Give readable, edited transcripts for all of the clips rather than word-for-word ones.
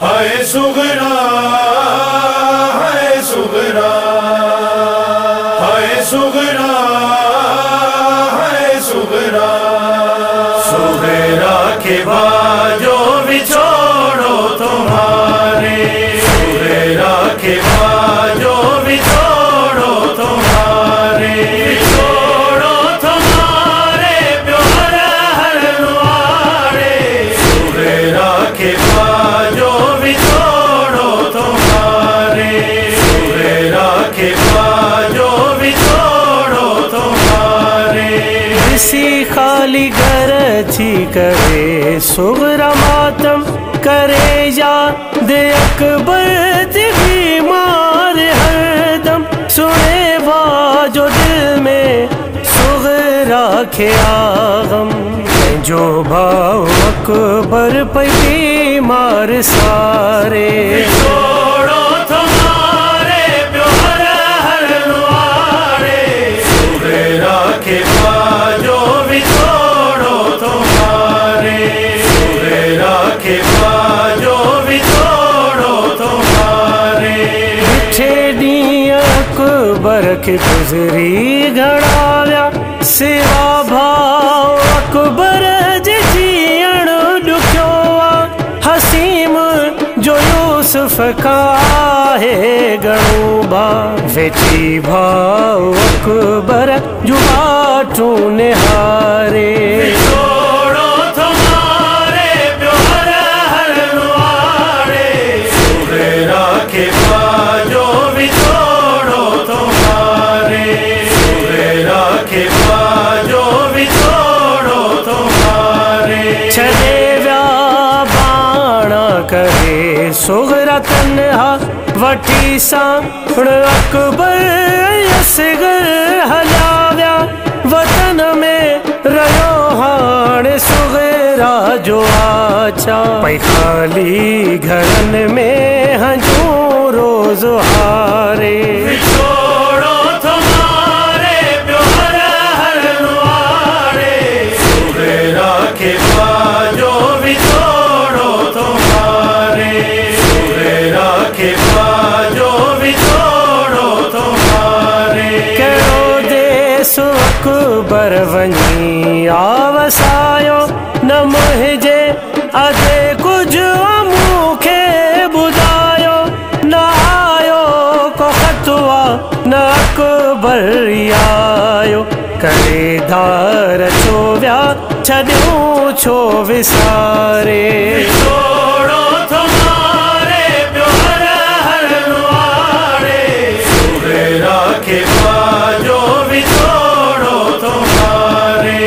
हाय सुगरा, हाय सुगरा, हाय सुगरा, हाय सुगरा, सुगरा के बाजो बिछोड़ो तुम्हारे, सुगरा के बाजो बिछोड़ो तुम्हारे, बिछोड़ो तुम्हारे प्यार हरवारे, सुगरा के बाजो बिछोड़ो तुम्हारे, सुगरा के बाजो बिछोड़ो तुम्हारे। किसी खाली घर थी करे सुगरा मातम करे याद अकबर थी बीमार हरदम, सुने बाजो दिल में सुगरा के आगम, जो भाव अकबर पे बीमार सारे, बिछोड़ो तुम्हारे प्यार हरवारे, सुगरा के बाजो बिछोड़ो तुम्हारे, सुगरा के बाजो बिछोड़ो तुम्हारे। मिठे डी अकबर के गुजरी घड़ाव्या, सेवा भाव अकबर जे जीअण ॾुखियो आ, हसीम जो यूसुफ का है घणो भाव, वेठी भाव अकबर जो बाटू निहारे, बिछोड़ो तुम्हारे प्यार हरवारे, सुगरा के बाजो बिछोड़ो तुम्हारे, सुगरा के बाजो बिछोड़ो तुम्हारे। छॾे व्या बाणा करे सुगरा तन्हा, वठी साण अकबर असगर हलाव्या, वतन में रहियो हाणे सुगरा जो आचा, पई खाली घरनि में हंजूं रोज़ हारे, बिछोड़ो तुम्हारे प्यार हरवारे, सुगरा के बाजो बिछोड़ो तुम्हारे, सुगरा के बाजो बिछोड़ो तुम्हारे। कहिड़ो देस अकबर वञी आवसायो, न मुंहिंजे अधे कुझु मूंखे ॿुधायो, न आयो को ख़तवा न अकबर आयो, करे धार छो विया छॾियो छो विसारे, बिछोड़ो तुम्हारे प्यार हरवारे, सुगरा के बाजो बिछोड़ो तुम्हारे,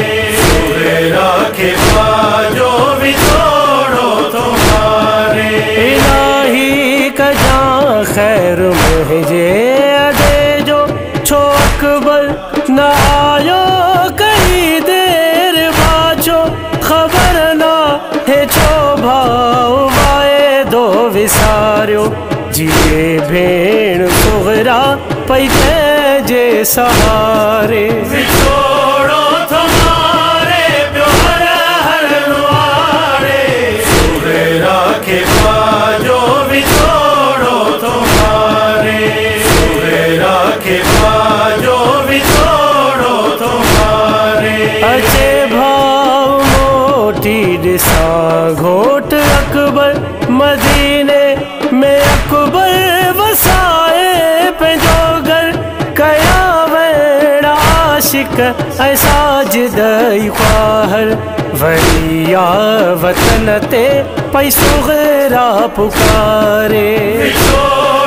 सुगरा के बाजो बिछोड़ो तुम्हारे। इलाही कजा खैर मुंहिंजे अदे जो, छो अकबर न आयो कई देर बाचो, ख़बर न है छो भाव वाइदो विसारियो, जिए भेण सुगरा पई जे सहारे, बिछोड़ो तुम्हारे प्यार हरवारे, सुगरा के बाजो बिछोड़ो तुम्हारे, सुगरा के बाजो बिछोड़ो तुम्हारे। अचे भाव मोटी ॾिसा घोट अकबर, मदीने में अकबर वसाए पंहिंजो घर, कया वेण आशिक ऐं साजिद ई ख़्वाहर, वरिया वतन ते पई सुगरा पुकारे, बिछोड़ो